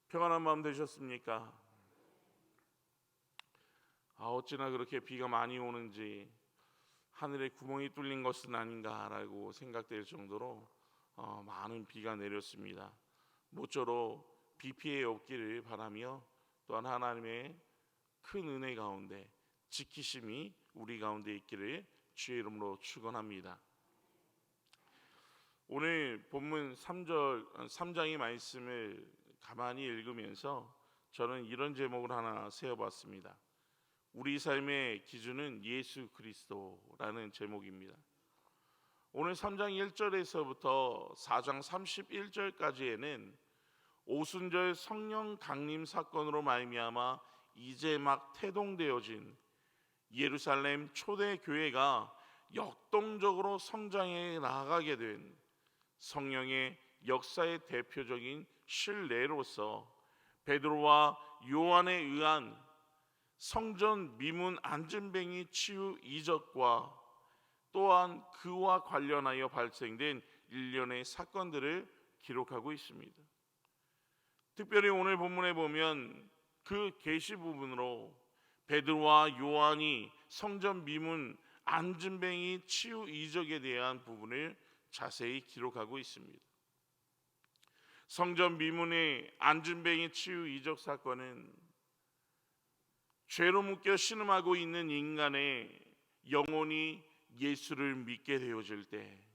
평안한 마음 되셨습니까? 어찌나 그렇게 비가 많이 오는지 하늘에 구멍이 뚫린 것은 아닌가라고 생각될 정도로 많은 비가 내렸습니다. 모쪼록 비 피해 없기를 바라며, 또한 하나님의 큰 은혜 가운데 지키심이 우리 가운데 있기를 주의 이름으로 축원합니다. 오늘 본문 3장의 말씀을 가만히 읽으면서 저는 이런 제목을 하나 세워봤습니다. 우리 삶의 기준은 예수 그리스도라는 제목입니다. 오늘 3장 1절에서부터 4장 31절까지에는 오순절 성령 강림 사건으로 말미암아 이제 막 태동되어진 예루살렘 초대 교회가 역동적으로 성장해 나아가게 된 성령의 역사의 대표적인 실례로서 베드로와 요한에 의한 성전 미문 안진뱅이 치유 이적과 또한 그와 관련하여 발생된 일련의 사건들을 기록하고 있습니다. 특별히 오늘 본문에 보면 그 계시 부분으로 베드로와 요한이 성전 미문 안진뱅이 치유 이적에 대한 부분을 자세히 기록하고 있습니다. 성전 미문의 안진뱅이 치유 이적 사건은 죄로 묶여 신음하고 있는 인간의 영혼이 예수를 믿게 되어질 때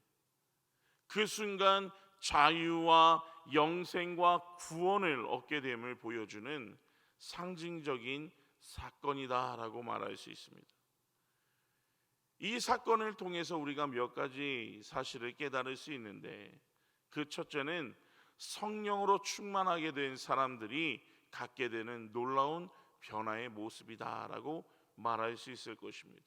그 순간 자유와 영생과 구원을 얻게 됨을 보여주는 상징적인 사건이다라고 말할 수 있습니다. 이 사건을 통해서 우리가 몇 가지 사실을 깨달을 수 있는데, 그 첫째는 성령으로 충만하게 된 사람들이 갖게 되는 놀라운 변화의 모습이다라고 말할 수 있을 것입니다.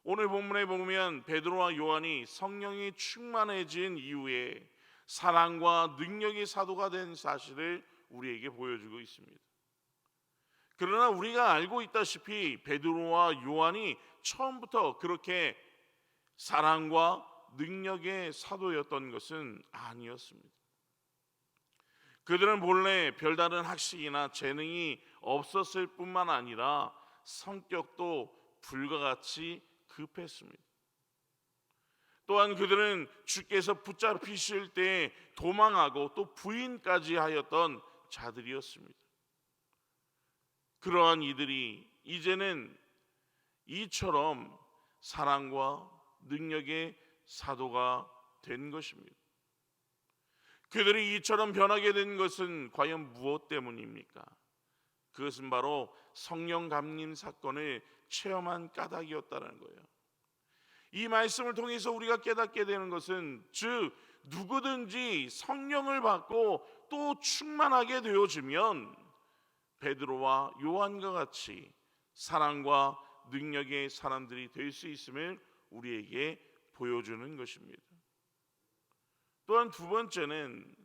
오늘 본문에 보면 베드로와 요한이 성령이 충만해진 이후에 사랑과 능력의 사도가 된 사실을 우리에게 보여주고 있습니다. 그러나 우리가 알고 있다시피 베드로와 요한이 처음부터 그렇게 사랑과 능력의 사도였던 것은 아니었습니다. 그들은 본래 별다른 학식이나 재능이 없었을 뿐만 아니라 성격도 불과 같이 급했습니다. 또한 그들은 주께서 붙잡히실 때 도망하고 또 부인까지 하였던 자들이었습니다. 그러한 이들이 이제는 이처럼 사랑과 능력의 사도가 된 것입니다. 그들이 이처럼 변하게 된 것은 과연 무엇 때문입니까? 그것은 바로 성령 감림 사건을 체험한 까닭이었다는 거예요. 이 말씀을 통해서 우리가 깨닫게 되는 것은, 즉 누구든지 성령을 받고 또 충만하게 되어지면 베드로와 요한과 같이 사랑과 능력의 사람들이 될 수 있음을 우리에게 보여주는 것입니다. 또한 두 번째는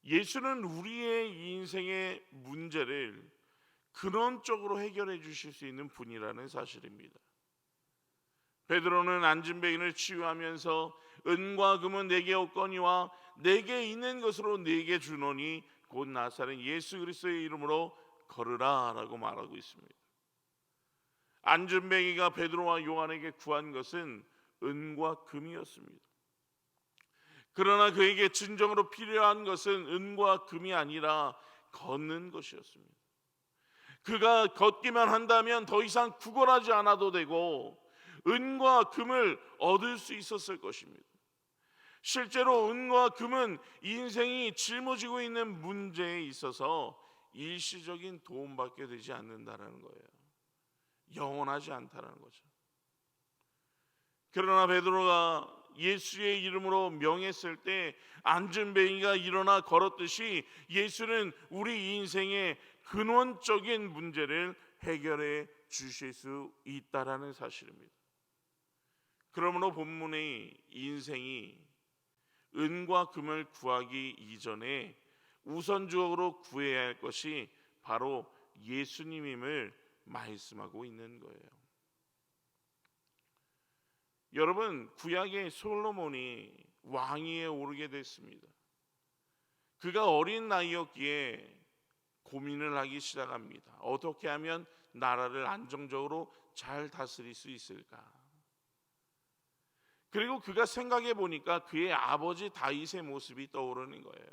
예수는 우리의 인생의 문제를 근원적으로 해결해 주실 수 있는 분이라는 사실입니다. 베드로는 안진뱅이를 치유하면서 은과 금은 내게 없거니와 내게 있는 것으로 내게 주노니 곧 나사렛 예수 그리스도의 이름으로 걸으라 라고 말하고 있습니다. 안진뱅이가 베드로와 요한에게 구한 것은 은과 금이었습니다. 그러나 그에게 진정으로 필요한 것은 은과 금이 아니라 걷는 것이었습니다. 그가 걷기만 한다면 더 이상 구걸하지 않아도 되고 은과 금을 얻을 수 있었을 것입니다. 실제로 은과 금은 인생이 짊어지고 있는 문제에 있어서 일시적인 도움밖에 되지 않는다는 거예요. 영원하지 않다는 거죠. 그러나 베드로가 예수의 이름으로 명했을 때 안진뱅이가 일어나 걸었듯이 예수는 우리 인생의 근원적인 문제를 해결해 주실 수 있다라는 사실입니다. 그러므로 본문의 인생이 은과 금을 구하기 이전에 우선적으로 구해야 할 것이 바로 예수님임을 말씀하고 있는 거예요. 여러분, 구약의 솔로몬이 왕위에 오르게 됐습니다. 그가 어린 나이였기에 고민을 하기 시작합니다. 어떻게 하면 나라를 안정적으로 잘 다스릴 수 있을까? 그리고 그가 생각해 보니까 그의 아버지 다윗의 모습이 떠오르는 거예요.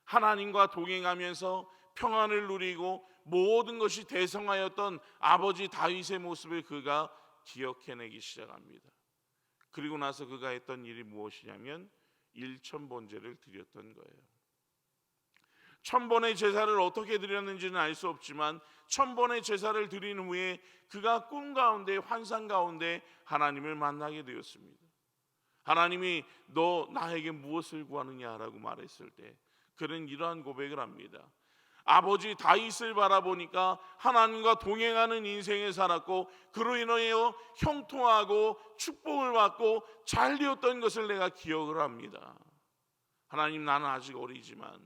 하나님과 동행하면서 평안을 누리고 모든 것이 대성하였던 아버지 다윗의 모습을 그가 기억해내기 시작합니다. 그리고 나서 그가 했던 일이 무엇이냐면 일천번제를 드렸던 거예요. 천번의 제사를 어떻게 드렸는지는 알 수 없지만 천번의 제사를 드린 후에 그가 꿈 가운데, 환상 가운데 하나님을 만나게 되었습니다. 하나님이 너 나에게 무엇을 구하느냐라고 말했을 때 그는 이러한 고백을 합니다. 아버지 다윗을 바라보니까 하나님과 동행하는 인생을 살았고 그로 인하여 형통하고 축복을 받고 잘 되었던 것을 내가 기억을 합니다. 하나님, 나는 아직 어리지만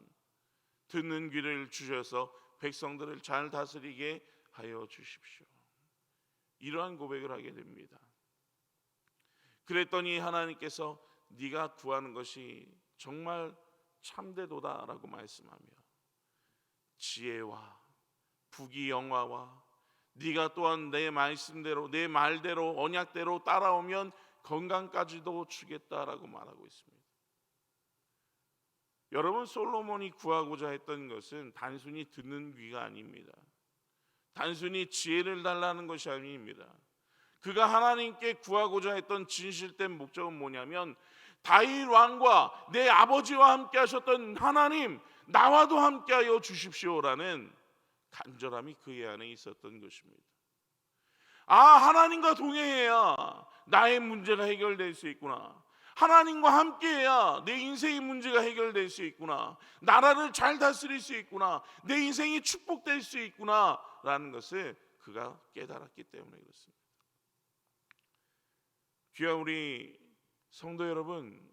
듣는 귀를 주셔서 백성들을 잘 다스리게 하여 주십시오. 이러한 고백을 하게 됩니다. 그랬더니 하나님께서 네가 구하는 것이 정말 참되도다라고 말씀하며 지혜와 부귀영화와 네가 또한 내 말씀대로, 내 말대로, 언약대로 따라오면 건강까지도 주겠다라고 말하고 있습니다. 여러분, 솔로몬이 구하고자 했던 것은 단순히 듣는 귀가 아닙니다. 단순히 지혜를 달라는 것이 아닙니다. 그가 하나님께 구하고자 했던 진실된 목적은 뭐냐면 다윗 왕과 내 아버지와 함께 하셨던 하나님, 나와도 함께하여 주십시오라는 간절함이 그의 안에 있었던 것입니다. 하나님과 동행해야 나의 문제가 해결될 수 있구나. 하나님과 함께해야 내 인생의 문제가 해결될 수 있구나. 나라를 잘 다스릴 수 있구나. 내 인생이 축복될 수 있구나 라는 것을 그가 깨달았기 때문에 그렇습니다. 귀한 우리 성도 여러분,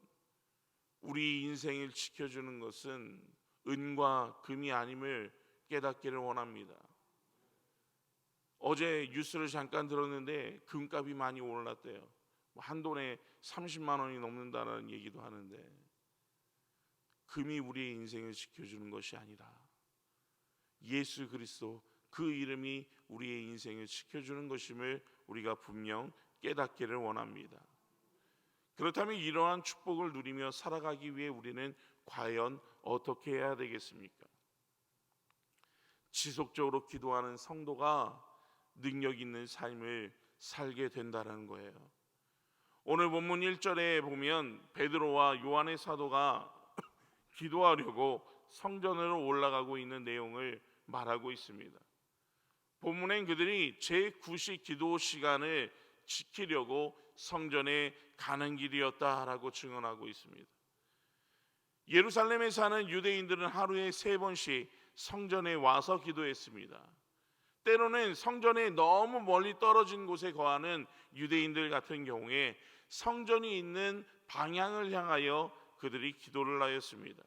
우리 인생을 지켜주는 것은 은과 금이 아님을 깨닫기를 원합니다. 어제 뉴스를 잠깐 들었는데 금값이 많이 올랐대요. 한 돈에 30만 원이 넘는다는 얘기도 하는데, 금이 우리의 인생을 지켜주는 것이 아니라 예수 그리스도, 그 이름이 우리의 인생을 지켜주는 것임을 우리가 분명 깨닫기를 원합니다. 그렇다면 이러한 축복을 누리며 살아가기 위해 우리는 과연 어떻게 해야 되겠습니까? 지속적으로 기도하는 성도가 능력 있는 삶을 살게 된다는 거예요. 오늘 본문 1절에 보면 베드로와 요한의 사도가 기도하려고 성전으로 올라가고 있는 내용을 말하고 있습니다. 본문엔 그들이 제9시 기도 시간을 지키려고 성전에 가는 길이었다라고 증언하고 있습니다. 예루살렘에 사는 유대인들은 하루에 3번씩 성전에 와서 기도했습니다. 때로는 성전에 너무 멀리 떨어진 곳에 거하는 유대인들 같은 경우에 성전이 있는 방향을 향하여 그들이 기도를 하였습니다.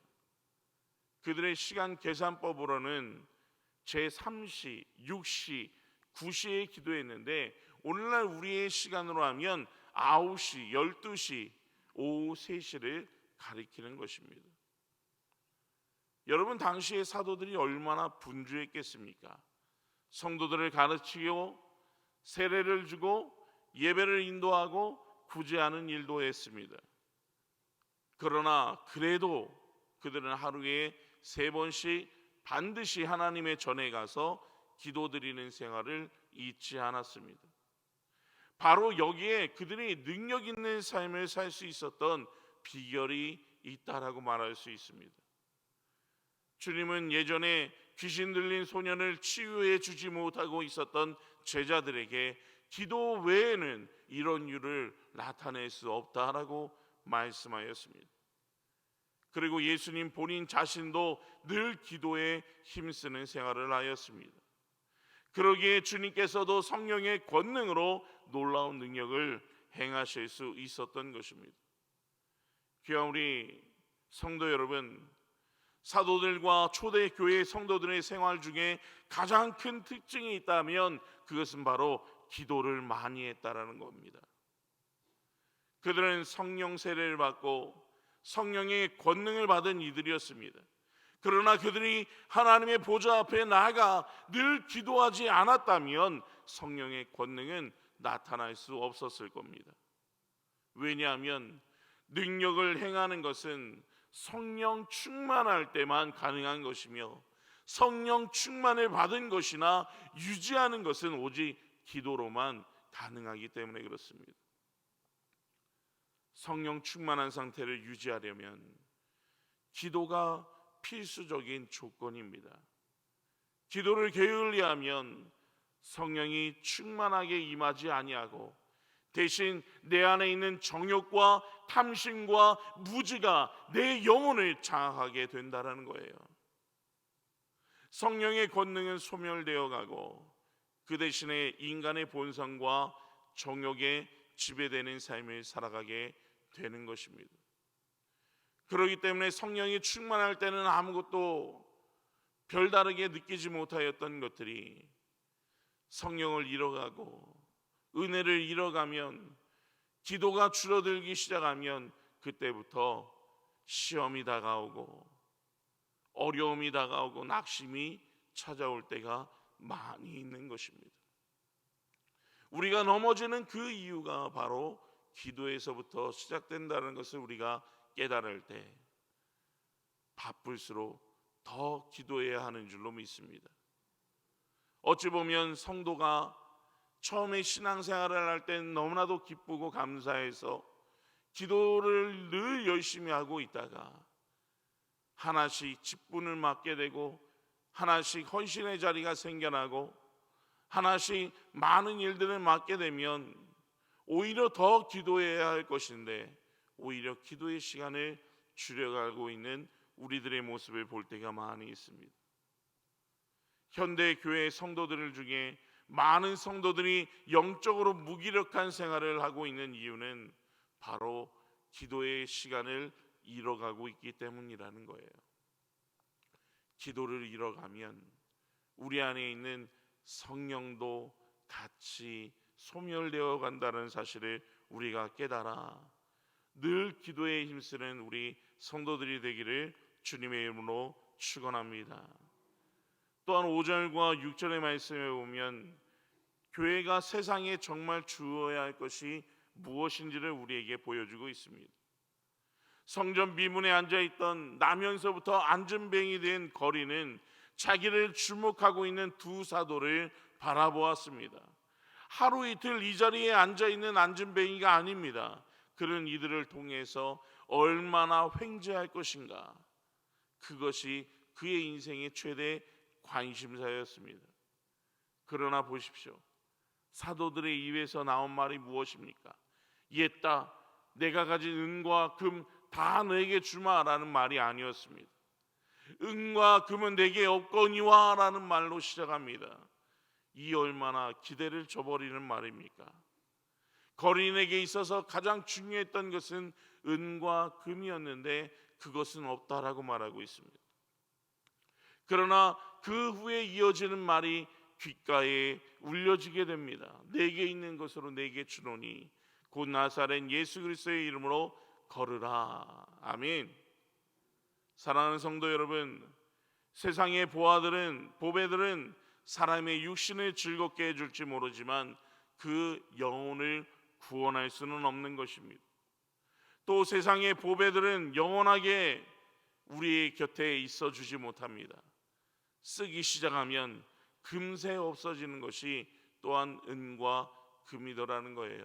그들의 시간 계산법으로는 제3시, 6시, 9시에 기도했는데 오늘날 우리의 시간으로 하면 9시, 12시, 오후 3시를 가리키는 것입니다. 여러분, 당시의 사도들이 얼마나 분주했겠습니까? 성도들을 가르치고 세례를 주고 예배를 인도하고 구제하는 일도 했습니다. 그러나 그래도 그들은 하루에 3번씩 반드시 하나님의 전에 가서 기도드리는 생활을 잊지 않았습니다. 바로 여기에 그들이 능력 있는 삶을 살 수 있었던 비결이 있다라고 말할 수 있습니다. 주님은 예전에 귀신 들린 소년을 치유해 주지 못하고 있었던 제자들에게 기도 외에는 이런 일을 나타낼 수 없다라고 말씀하였습니다. 그리고 예수님 본인 자신도 늘 기도에 힘쓰는 생활을 하였습니다. 그러기에 주님께서도 성령의 권능으로 놀라운 능력을 행하실 수 있었던 것입니다. 귀한 우리 성도 여러분, 사도들과 초대교회 성도들의 생활 중에 가장 큰 특징이 있다면 그것은 바로 기도를 많이 했다라는 겁니다. 그들은 성령 세례를 받고 성령의 권능을 받은 이들이었습니다. 그러나 그들이 하나님의 보좌 앞에 나아가 늘 기도하지 않았다면 성령의 권능은 나타날 수 없었을 겁니다. 왜냐하면 능력을 행하는 것은 성령 충만할 때만 가능한 것이며, 성령 충만을 받은 것이나 유지하는 것은 오직 기도로만 가능하기 때문에 그렇습니다. 성령 충만한 상태를 유지하려면 기도가 필수적인 조건입니다. 기도를 게을리하면 성령이 충만하게 임하지 아니하고 대신 내 안에 있는 정욕과 탐심과 무지가 내 영혼을 장악하게 된다는 거예요. 성령의 권능은 소멸되어 가고 그 대신에 인간의 본성과 정욕에 지배되는 삶을 살아가게 되는 것입니다. 그렇기 때문에 성령이 충만할 때는 아무것도 별다르게 느끼지 못하였던 것들이 성령을 잃어가고 은혜를 잃어가면, 기도가 줄어들기 시작하면 그때부터 시험이 다가오고 어려움이 다가오고 낙심이 찾아올 때가 많이 있는 것입니다. 우리가 넘어지는 그 이유가 바로 기도에서부터 시작된다는 것을 우리가 깨달을 때 바쁠수록 더 기도해야 하는 줄로 믿습니다. 어찌 보면 성도가 처음에 신앙생활을 할 때는 너무나도 기쁘고 감사해서 기도를 늘 열심히 하고 있다가 하나씩 직분을 맡게 되고 하나씩 헌신의 자리가 생겨나고 하나씩 많은 일들을 맡게 되면 오히려 더 기도해야 할 것인데 오히려 기도의 시간을 줄여가고 있는 우리들의 모습을 볼 때가 많이 있습니다. 현대 교회 성도들 중에 많은 성도들이 영적으로 무기력한 생활을 하고 있는 이유는 바로 기도의 시간을 잃어가고 있기 때문이라는 거예요. 기도를 잃어가면 우리 안에 있는 성령도 같이 소멸되어 간다는 사실을 우리가 깨달아 늘 기도에 힘쓰는 우리 성도들이 되기를 주님의 이름으로 축원합니다. 또한 5절과 6절의 말씀에 보면 교회가 세상에 정말 주어야 할 것이 무엇인지를 우리에게 보여주고 있습니다. 성전 미문에 앉아있던 나면서부터 앉은뱅이 된 거리는 자기를 주목하고 있는 두 사도를 바라보았습니다. 하루 이틀 이 자리에 앉아있는 앉은뱅이가 아닙니다. 그는 이들을 통해서 얼마나 횡재할 것인가, 그것이 그의 인생의 최대 관심사였습니다. 그러나 보십시오, 사도들의 입에서 나온 말이 무엇입니까? 옛다, 내가 가진 은과 금 다 내게 주마라는 말이 아니었습니다. 은과 금은 내게 없거니와 라는 말로 시작합니다. 이 얼마나 기대를 저버리는 말입니까? 거린에게 있어서 가장 중요했던 것은 은과 금이었는데 그것은 없다라고 말하고 있습니다. 그러나 그 후에 이어지는 말이 귓가에 울려지게 됩니다. 내게 있는 것으로 내게 주노니 곧 나사렛 예수 그리스도의 이름으로 걸으라. 아멘. 사랑하는 성도 여러분, 세상의 보배들은 사람의 육신을 즐겁게 해줄지 모르지만 그 영혼을 구원할 수는 없는 것입니다. 또 세상의 보배들은 영원하게 우리 곁에 있어 주지 못합니다. 쓰기 시작하면 금세 없어지는 것이 또한 은과 금이더라는 거예요.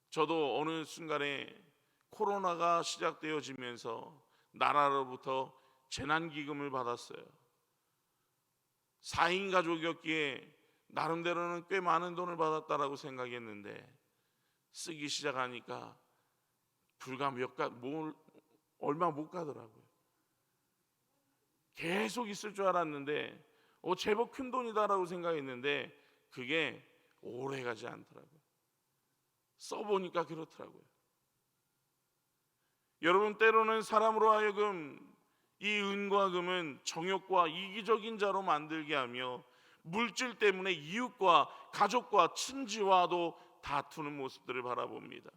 저도 어느 순간에 코로나가 시작되어지면서 나라로부터 재난기금을 받았어요. 4인 가족이었기에 나름대로는 꽤 많은 돈을 받았다라고 생각했는데 쓰기 시작하니까 불과 얼마 못 가더라고요. 계속 있을 줄 알았는데 제법 큰 돈이다라고 생각했는데 그게 오래 가지 않더라고요. 써보니까 그렇더라고요. 여러분, 때로는 사람으로 하여금 이 은과 금은 정욕과 이기적인 자로 만들게 하며 물질 때문에 이웃과 가족과 친지와도 다투는 모습들을 바라봅니다.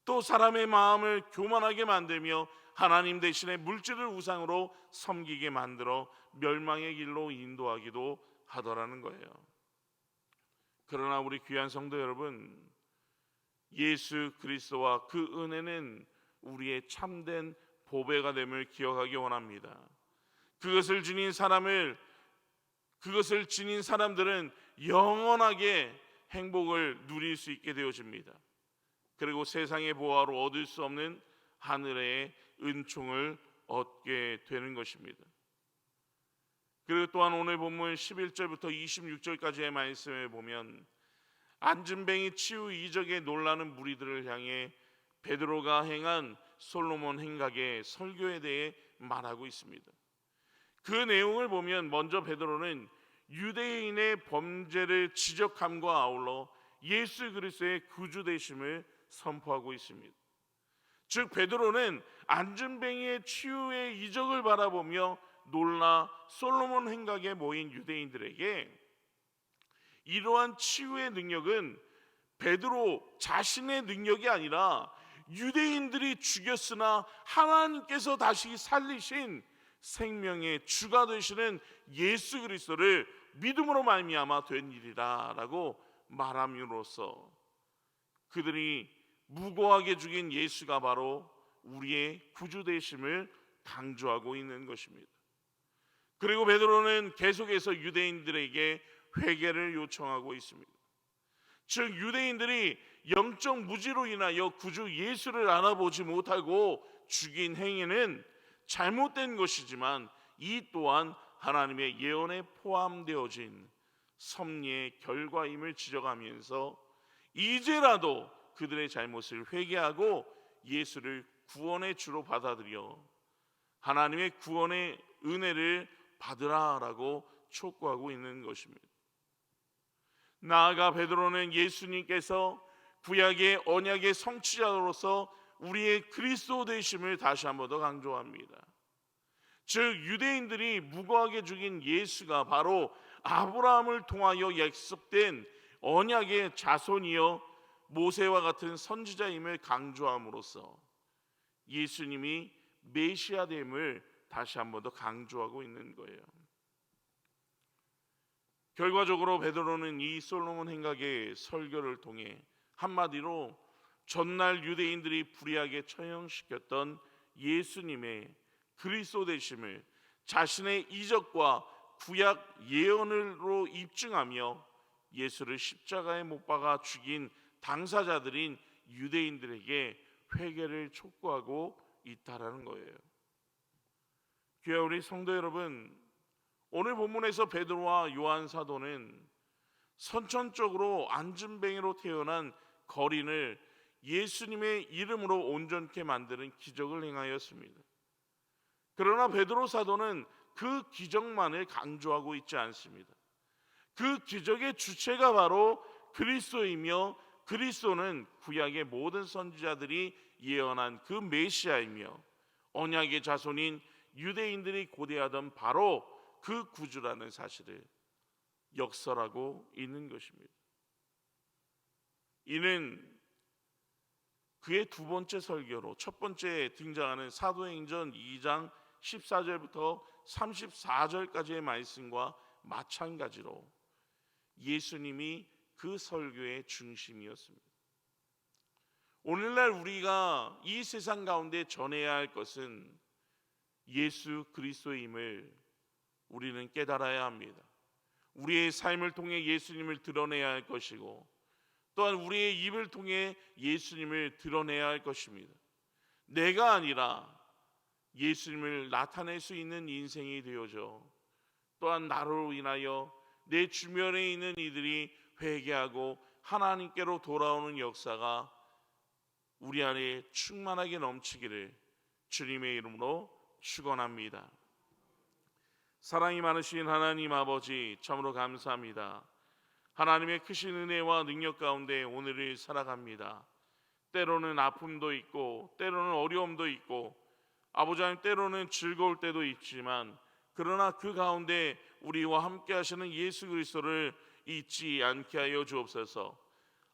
또 사람의 마음을 교만하게 만들며 하나님 대신에 물질을 우상으로 섬기게 만들어 멸망의 길로 인도하기도 하더라는 거예요. 그러나 우리 귀한 성도 여러분, 예수 그리스도와 그 은혜는 우리의 참된 보배가 됨을 기억하기 원합니다. 그것을 지닌 사람들은 영원하게 행복을 누릴 수 있게 되어집니다. 그리고 세상의 보화로 얻을 수 없는 하늘의 은총을 얻게 되는 것입니다. 그리고 또한 오늘 본문 11절부터 26절까지의 말씀을 보면 안진뱅이 치유 이적에 놀라는 무리들을 향해 베드로가 행한 솔로몬 행각의 설교에 대해 말하고 있습니다. 그 내용을 보면 먼저 베드로는 유대인의 범죄를 지적함과 아울러 예수 그리스도의 구주 되심을 선포하고 있습니다. 즉 베드로는 안진뱅이의 치유의 이적을 바라보며 놀라 솔로몬 행각에 모인 유대인들에게 이러한 치유의 능력은 베드로 자신의 능력이 아니라 유대인들이 죽였으나 하나님께서 다시 살리신 생명의 주가 되시는 예수 그리스도를 믿음으로 말미암아 된 일이라라고 말함으로써 그들이 무고하게 죽인 예수가 바로 우리의 구주 되심을 강조하고 있는 것입니다. 그리고 베드로는 계속해서 유대인들에게 회개를 요청하고 있습니다. 즉 유대인들이 영적 무지로 인하여 구주 예수를 알아보지 못하고 죽인 행위는 잘못된 것이지만 이 또한 하나님의 예언에 포함되어진 섭리의 결과임을 지적하면서 이제라도 그들의 잘못을 회개하고 예수를 구원의 주로 받아들여 하나님의 구원의 은혜를 받으라라고 촉구하고 있는 것입니다. 나아가 베드로는 예수님께서 구약의 언약의 성취자로서 우리의 그리스도 되심을 다시 한 번 더 강조합니다. 즉 유대인들이 무고하게 죽인 예수가 바로 아브라함을 통하여 약속된 언약의 자손이여 모세와 같은 선지자임을 강조함으로써 예수님이 메시아됨을 다시 한 번 더 강조하고 있는 거예요. 결과적으로 베드로는 이 솔로몬 행각의 설교를 통해 한마디로 전날 유대인들이 불의하게 처형시켰던 예수님의 그리스도 되심을 자신의 이적과 구약 예언으로 입증하며 예수를 십자가에 못 박아 죽인 당사자들인 유대인들에게 회개를 촉구하고 있다라는 거예요. 귀한 우리 성도 여러분, 오늘 본문에서 베드로와 요한 사도는 선천적으로 안진뱅이로 태어난 거린을 예수님의 이름으로 온전케 만드는 기적을 행하였습니다. 그러나 베드로 사도는 그 기적만을 강조하고 있지 않습니다. 그 기적의 주체가 바로 그리스도이며 그리스도는 구약의 모든 선지자들이 예언한 그 메시아이며 언약의 자손인 유대인들이 고대하던 바로 그 구주라는 사실을 역설하고 있는 것입니다. 이는 그의 두 번째 설교로 첫 번째 등장하는 사도행전 2장 14절부터 34절까지의 말씀과 마찬가지로 예수님이 그 설교의 중심이었습니다. 오늘날 우리가 이 세상 가운데 전해야 할 것은 예수 그리스도임을 우리는 깨달아야 합니다. 우리의 삶을 통해 예수님을 드러내야 할 것이고 또한 우리의 입을 통해 예수님을 드러내야 할 것입니다. 내가 아니라 예수님을 나타낼 수 있는 인생이 되어져 또한 나로 인하여 내 주변에 있는 이들이 회개하고 하나님께로 돌아오는 역사가 우리 안에 충만하게 넘치기를 주님의 이름으로 축원합니다. 사랑이 많으신 하나님 아버지, 참으로 감사합니다. 하나님의 크신 은혜와 능력 가운데 오늘을 살아갑니다. 때로는 아픔도 있고 때로는 어려움도 있고 아버지 하나님 때로는 즐거울 때도 있지만 그러나 그 가운데 우리와 함께 하시는 예수 그리스도를 잊지 않게 하여 주옵소서.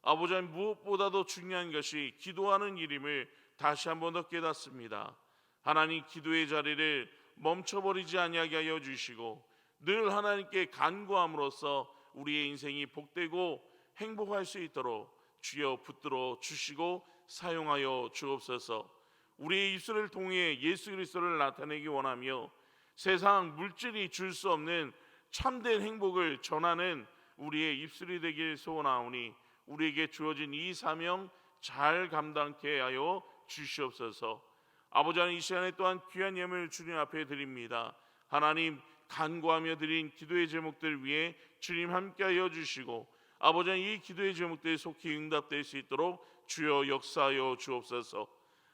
아버지 하나님, 무엇보다도 중요한 것이 기도하는 일임을 다시 한 번 더 깨닫습니다. 하나님, 기도의 자리를 멈춰버리지 아니하게 하여 주시고 늘 하나님께 간구함으로써 우리의 인생이 복되고 행복할 수 있도록 주여 붙들어 주시고 사용하여 주옵소서. 우리의 입술을 통해 예수 그리스도를 나타내기 원하며 세상 물질이 줄 수 없는 참된 행복을 전하는 우리의 입술이 되길 소원하오니 우리에게 주어진 이 사명 잘 감당케 하여 주시옵소서. 아버지 하나님, 이 시간에 또한 귀한 예물 주님 앞에 드립니다. 하나님, 간구하며 드린 기도의 제목들 위해 주님 함께하여 주시고 아버지 하나님, 이 기도의 제목들이 속히 응답될 수 있도록 주여 역사하여 주옵소서.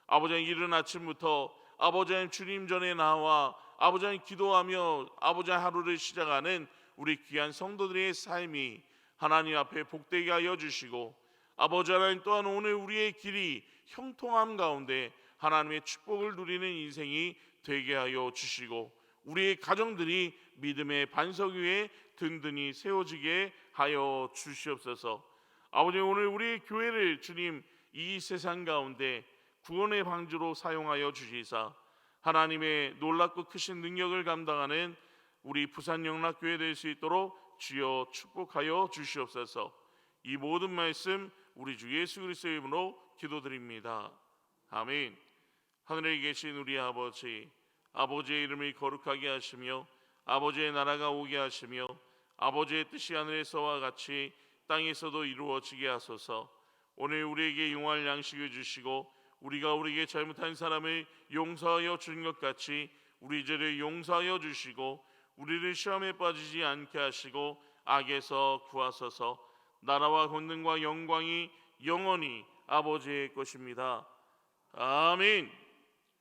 아버지 하나님, 이른 아침부터 아버지 하나님 주님 전에 나와 아버지 하나님 기도하며 아버지 하나님 하루를 시작하는 우리 귀한 성도들의 삶이 하나님 앞에 복되게 하여 주시고 아버지 하나님, 또한 오늘 우리의 길이 형통함 가운데 하나님의 축복을 누리는 인생이 되게 하여 주시고 우리의 가정들이 믿음의 반석 위에 든든히 세워지게 하여 주시옵소서. 아버지, 오늘 우리의 교회를 주님 이 세상 가운데 구원의 방주로 사용하여 주시사 하나님의 놀랍고 크신 능력을 감당하는 우리 부산 영락교회 될 수 있도록 주여 축복하여 주시옵소서. 이 모든 말씀 우리 주 예수 그리스도의 이름으로 기도드립니다. 아멘. 하늘에 계신 우리 아버지, 아버지의 이름을 거룩하게 하시며 아버지의 나라가 오게 하시며 아버지의 뜻이 하늘에서와 같이 땅에서도 이루어지게 하소서. 오늘 우리에게 용할 양식을 주시고 우리가 우리에게 잘못한 사람을 용서하여 준 것 같이 우리 죄를 용서하여 주시고 우리를 시험에 빠지지 않게 하시고 악에서 구하소서. 나라와 권능과 영광이 영원히 아버지의 것입니다. 아멘.